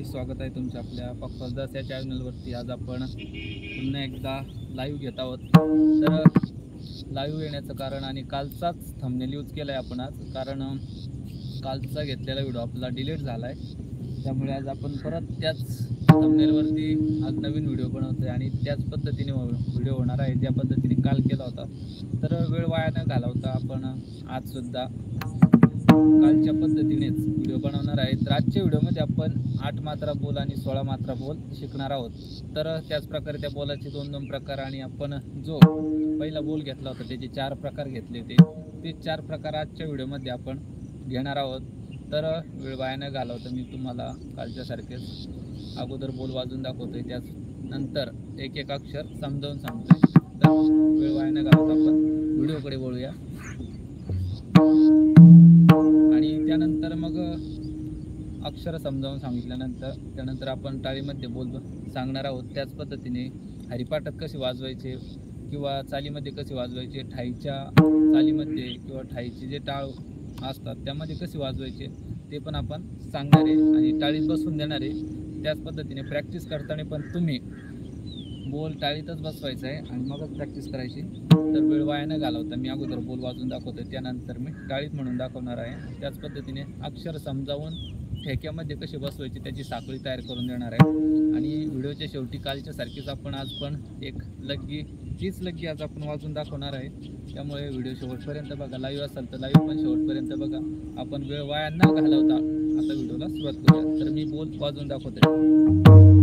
स्वागत आहे तुमचं आपल्या पक्कलदास या चॅनलवरती। आज आपण पुन्हा एकदा लाईव्ह घेत आहोत। तर लाईव्ह येण्याचं कारण आणि कालचाच थंबनेल यूज केला आहे आपण आज, कारण कालचा घेतलेला व्हिडिओ आपला डिलीट झाला आहे। त्यामुळे आज आपण परत त्याच थंबनेलवरती आज नवीन व्हिडिओ बनवतोय आणि त्याच पद्धतीने व्हिडिओ होणार आहे ज्या पद्धतीने काल केला होता। तर वेळ वाया न घालवता आपण आज सुद्धा कालच्या पद्धतीनेच व्हिडिओ बनवणार आहे। तर आजच्या व्हिडिओमध्ये आपण 8 मात्रा बोल आणि 16 मात्रा बोल शिकणार आहोत। तर त्याच प्रकारे त्या बोलाचे दोन प्रकार आणि आपण जो पहिला बोल घेतला होता त्याचे 4 प्रकार घेतले ते 4 प्रकार आजच्या व्हिडिओमध्ये आपण घेणार आहोत। तर वेळ वाया न घालवता मी तुम्हाला कालच्या सारखेच अगोदर बोल वाजून दाखवतोय, त्याच नंतर एक एक अक्षर समजावून सांगतोय। तर वेळ वाया न घालवता आपण व्हिडिओकडे वळूया आणि त्यानंतर मग अक्षर समजावून सांगितल्यानंतर त्यानंतर आपण टाळीमध्ये बोल सांगणार आहोत। त्याच पद्धतीने हरिपाठात कसे वाजवायचे किंवा चालीमध्ये कसे वाजवायचे, ठाईच्या चालीमध्ये किंवा ठाईचे जे टाळ असतात त्यामध्ये कसे वाजवायचे ते पण आपण सांगणार आहे आणि टाळीत बसून देणार आहे। त्याच पद्धतीने प्रॅक्टिस करताना पण तुम्ही बोल टाळीतच बसवायचा आहे आणि मगच प्रॅक्टिस करायची। तर वेळ वाया न घालवता मी अगोदर बोल वाजून दाखवतोय, त्यानंतर मी टाळीत म्हणून दाखवणार आहे। त्याच पद्धतीने अक्षर समजावून ठेक्यामध्ये कसे बसवायचे त्याची साखळी तयार करून देणार आहे। आणि व्हिडिओच्या शेवटी कालच्या सारखीच आपण आज पण एक लग्गी, तीच लग्गी आज आपण वाजून दाखवणार आहे। त्यामुळे व्हिडिओ शेवटपर्यंत बघा, लाईव्ह असेल तर लाईव्ह पण शेवटपर्यंत बघा। आपण वेळ वाया न घालवता आता व्हिडिओला सुरुवात करूया। तर मी बोल वाजून दाखवतोय।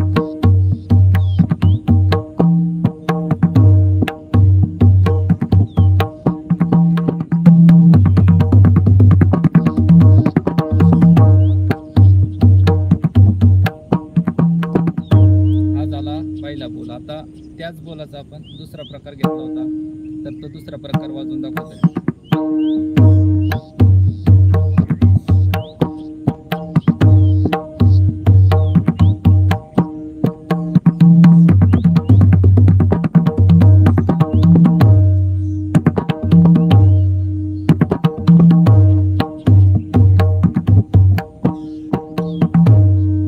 बोल आता त्याच बोलाचा आपण दुसरा प्रकार घेतला होता, तर तो दुसरा प्रकार वाजून दाखवतोय।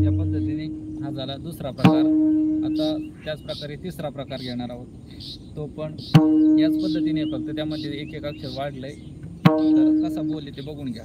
या पद्धतीने हा झाला दुसरा प्रकार। आता त्याच प्रकारे तिसरा प्रकार घेणार आहोत, तो पण याच पद्धतीने, फक्त त्यामध्ये एक एक अक्षर वाढलंय। तर कसा बोल ते बघून घ्या।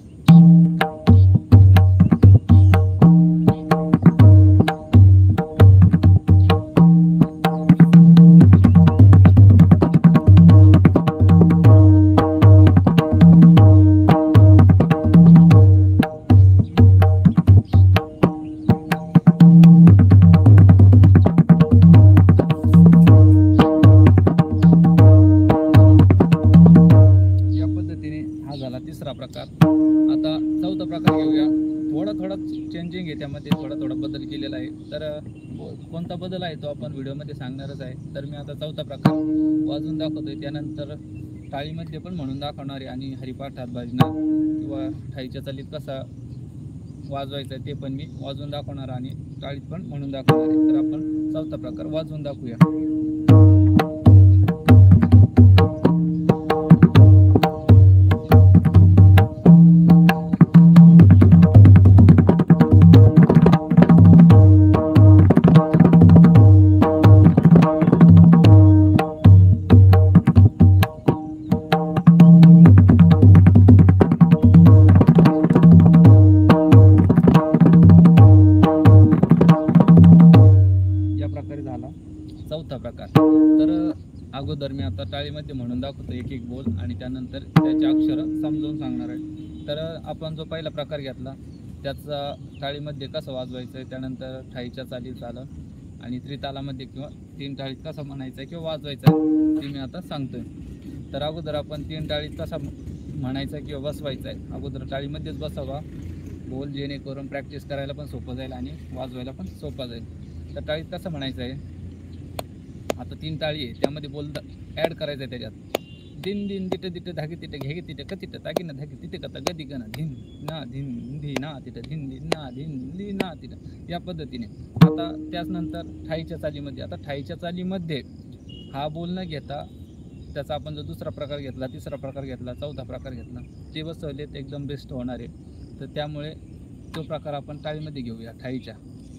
तिसरा प्रकार। आता चौथा प्रकार घेऊया। थोडा चेंजिंग आहे, त्यामध्ये थोडा बदल केलेला आहे। तर कोणता बदल आहे तो आपण व्हिडिओमध्ये सांगणारच आहे। तर मी आता चौथा प्रकार वाजून दाखवतोय, त्यानंतर टाळीमध्ये पण म्हणून दाखवणार आहे आणि हरिपाठात भजनात किंवा ठाईच्या चालीत कसा वाजवायचा ते पण मी वाजून दाखवणार आणि टाळीत पण म्हणून दाखवणार आहे। तर आपण चौथा प्रकार वाजवून दाखवूया। चौथा प्रकार। तर अगोदर मी आता टाळीमध्ये म्हणून दाखवतो एक एक बोल आणि त्यानंतर त्याचे अक्षर समजावून सांगणार आहे। तर आपण जो पहिला प्रकार घेतला त्याचा टाळीमध्ये कसं वाजवायचं आहे, त्यानंतर ठाईच्या चालीत आलं आणि त्रितालामध्ये किंवा 3 टाळीत कसा म्हणायचं किंवा वाजवायचा ते मी आता सांगतोय। तर अगोदर आपण 3 टाळीत कसा म्हणायचा किंवा बसवायचा आहे, अगोदर टाळीमध्येच बसावा बोल, जेणेकरून प्रॅक्टिस करायला पण सोपं जाईल आणि वाजवायला पण सोपं जाईल. तर टाळीत कसं म्हणायचं आहे, आता 3 टाळी आहे, त्यामध्ये बोल ॲड करायचं आहे त्याच्यात. दिन दिन तिथं तिथं धागे तिथं घे तिथं क तिथं तागी ना धागे तिथे कथा गदी गणा धिन ना धिन धी ना तिथं धिन धी ना धिन धी ना तिथं, या पद्धतीने. आता त्याच नंतर ठाईच्या चालीमध्ये, आता ठाईच्या चालीमध्ये हा बोल न घेता त्याचा आपण जर दुसरा प्रकार घेतला, तिसरा प्रकार घेतला, चौथा प्रकार घेतला, ते बसवलेत एकदम बेस्ट होणार आहे. तर त्यामुळे तो प्रकार आपण टाळीमध्ये घेऊया.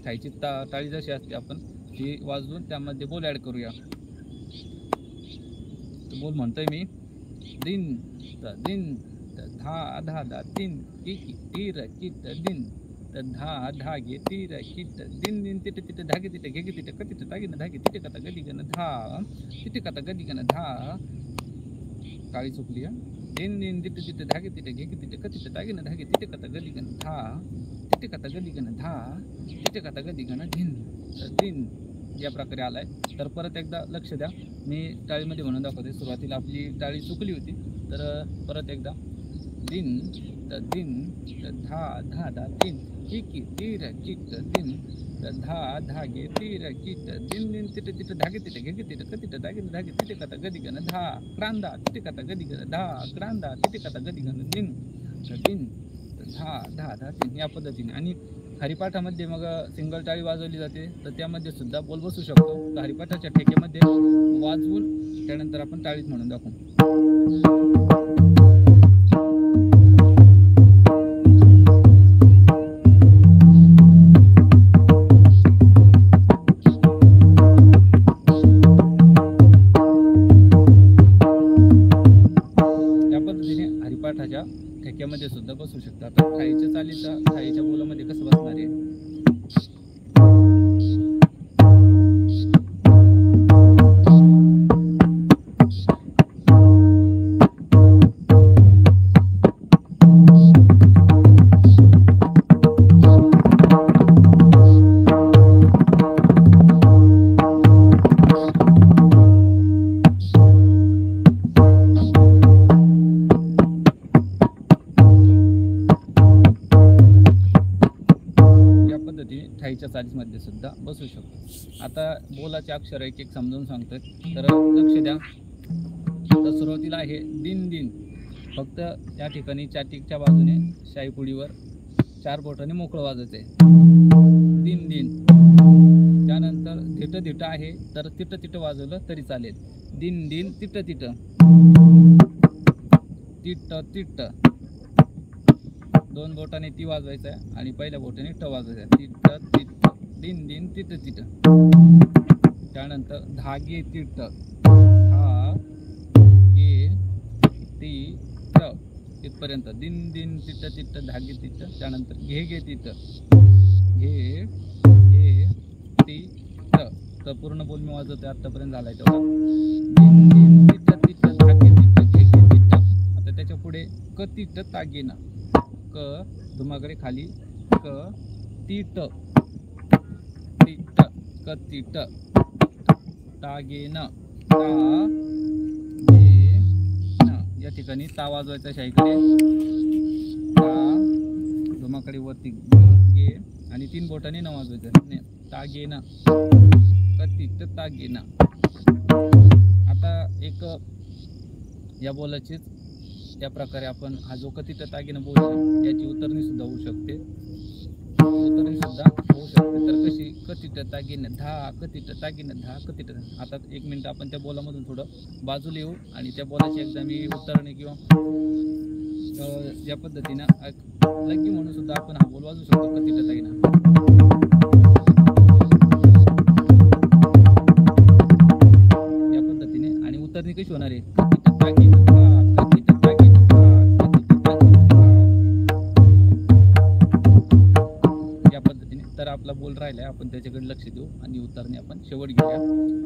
ठाईची टाळी जशी असते आपण ती वाजवून त्यामध्ये बोल ॲड करूया. बोल म्हणतोय मी, दिन त दिन त धा धा धा तीन की तीर किट दिन त धा धागे तीर किट दिन दिन तिथे तिथे धागे तिथे घे तिथे क तिथे तागी ना धागे तिथे कथा गदी गण धा तिथे कथा गदी गण धा, काळी चुकली हा. दिन दिन तिथे तिथे धागे तिथे घे तिथे क तिथे तागी ना धागे तिथे कथा गदी गण धा तिथे कथा गदी गण धा तिथे कथा गदी गण धिन दिन, या प्रकारे आलाय. तर परत एकदा लक्ष द्या, मी टाळीमध्ये म्हणून दाखवते. सुरुवातीला आपली टाळी चुकली होती, तर परत एकदा, दिन त दिन त धा धा धा तीन की तीर किट दिन त धा धागे तीर किट दिन दिन तिथे तिथे धागे तिथे घे तिथे क तिथे धागे धागे तिथे कथा गदी गण धा क्रांदा तिथे कथा गदी गण धा क्रांदा तिथे कथा गदी गण दिन त दिन त धा धा धा तीन, या पद्धतीने. आणि हरिपाठामध्ये मग सिंगल टाळी वाजवली जाते, तर त्यामध्ये सुद्धा बोल बसू शकतो. तर हरिपाठाच्या ठेक्यामध्ये वाजवून त्यानंतर आपण टाळीत म्हणून दाखवू. या पद्धतीने हरिपाठाच्या ठेक्यामध्ये सुद्धा बसू शकतात. आता ठाईच्या बोलामध्ये कसं बसणार आहे, ठाईच्या चालीमध्ये सुद्धा बसू शकतो. आता बोलाचे अक्षर एक एक समजून सांगतोय, तर लक्ष द्या. तर सुरुवातीला आहे दिन दिन, फक्त या ठिकाणी चाटीच्या बाजूने शाईपुडीवर 4 बोटाने मोकळं वाजायचं आहे, दिन दिन. त्यानंतर तिथं तिथं आहे, तर तिथं तिथं वाजवलं तरी चालेल. दिन दिन तिथं तिथं तिथं तिथं, 2 बोटाने ती वाजवायचं आहे आणि पहिल्या बोटाने ट वाजवायचं आहे, तिथं तिथं दिन दिन तिथं तिथं. त्यानंतर धागे तिथं, हा गे ती त, इथपर्यंत दिन दिन तिथं तिथं धागे तिथं. त्यानंतर घे घे तिथं, घे घे ती त. तर पूर्ण बोल मी वाजवते, आतापर्यंत झालाय तेवढा. दिन दिन तिथं तिथं धागे तिथं घे घे तिथं. आता त्याच्या पुढे क तिथं तागे ना, क धुमाकडे खाली, क तिट तिट क तिट तागे न ता गे न. या ठिकाणी ता वाजवायचा शाईकडे, ता धुमाकडे वरती गे आणि 3 बोटाने न वाजवायचं, तागे न क तिट तागे न. आता एक या बोलाचीच त्या प्रकारे आपण हा जो कथित तागीनं बोलतो याची उतरणी सुद्धा होऊ शकते, तर कशी, कथित तागीनं धा कथित तागीनं धा कथित. आता 1 मिनिट आपण त्या बोलामधून थोडं बाजूला येऊ आणि त्या बोलाची एकदा मी उतरणी किंवा या पद्धतीनं लग्गी म्हणून सुद्धा आपण हा बोल वाजवू शकतो, कथित तागीनं. या पद्धतीने. आणि उतरणी कशी होणार आहे, कथित तागीनं आपला बोल राहिलाय, आपण त्याच्याकडे लक्ष देऊ आणि उतरणे आपण शेवट घेऊया.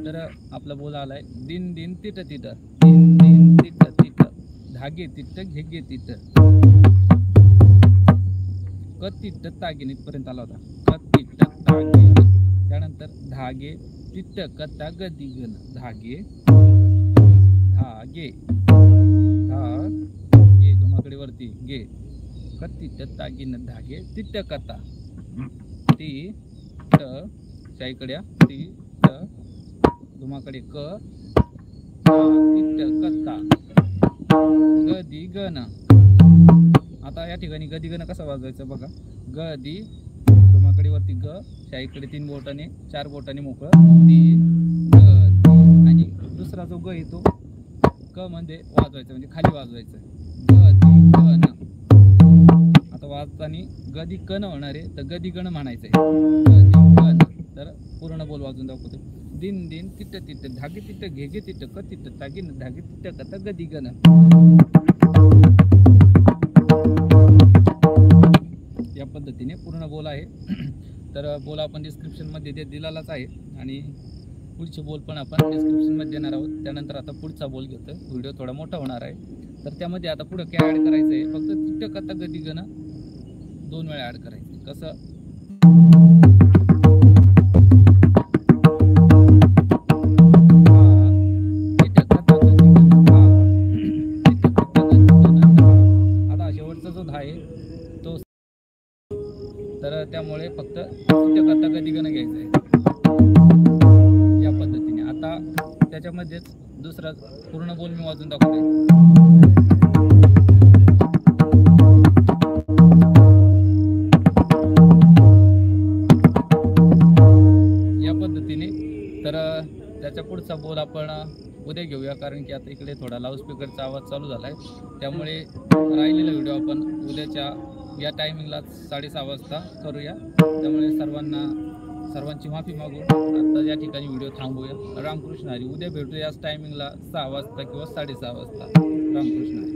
तर आपला बोल आलाय, दिन दिन तिथं तिथं, दिन दिन तिथं तिथं धागे तिथं घे घे तिथं, क तिथं तागे, इथपर्यंत आला होता, क तिथं तागे. त्यानंतर धागे तिथं कथा गदी गण, धागे धागे धागे धुमाकडे वरती गे, क तिट तागीन धागे तिट कथा ती त शाईकडे ती त धुमाकडे क तिट कथा गदी गण. आता या ठिकाणी गदी गण कसा वाजवायचं बघा. गदी धुमाकडे वरती ग, शाईकडे 3 बोटाने 4 बोटाने मोकळं ती ग आणि दुसरा जो ग येतो क म्हणजे वाजवायचं म्हणजे खाली वाजवायचं गदी गण. आता वाजताना गदी कण होणार आहे तर गदी गण म्हणायचंय गदी गण. तर पूर्ण बोल वाजून दाखवतो. दिन दिन तिट तिट धागे तिट घेगे तिट क तिट तागीन धागे तिट कथा गदी गण. या पद्धतीने पूर्ण बोल आहे. तर बोल आपण डिस्क्रिप्शन मध्ये दिलेलाच आहे आणि पुढचे बोल पण आपण डिस्क्रिप्शन मध्ये देणार आहोत. त्यानंतर आता पुढचा बोल घेतो. व्हिडिओ थोडा मोठा होणार आहे तर त्यामध्ये आता पुढे काय ऍड करायचं आहे. फक्त तिट कथा गदी गण 2 वेळा ऍड करायचं. कसं तर त्यामुळे फक्त तिट कथा गदी गण घ्यायचं आहे या पद्धतीने. आता त्याच्यामध्येच दुसरा पूर्ण बोल मी वाजून दाखवतोय. या पद्धतीने. तर त्याच्या पुढचा बोल आपण उद्या घेऊया कारण की आता इकडे थोडा लाऊडस्पीकरचा आवाज चालू झाला आहे. त्यामुळे राहिलेला व्हिडिओ आपण उद्याच्या या टायमिंगला 6:30 वाजता करूया. त्यामुळे सर्वांची माफी मागून आता या ठिकाणी व्हिडिओ थांबूया. रामकृष्ण हरी. उद्या भेटू याच टायमिंगला 6 वाजता किंवा 6:30 वाजता. रामकृष्ण हरी.